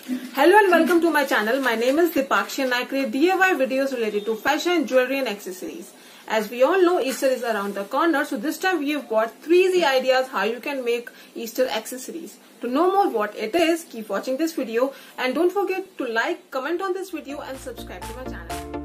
Hello and welcome to my channel. My name is Dipakshi and I create DIY videos related to fashion, jewelry and accessories. As we all know, Easter is around the corner, so this time we have got 3 easy ideas how you can make Easter accessories. To know more what it is, keep watching this video and don't forget to like, comment on this video and subscribe to my channel.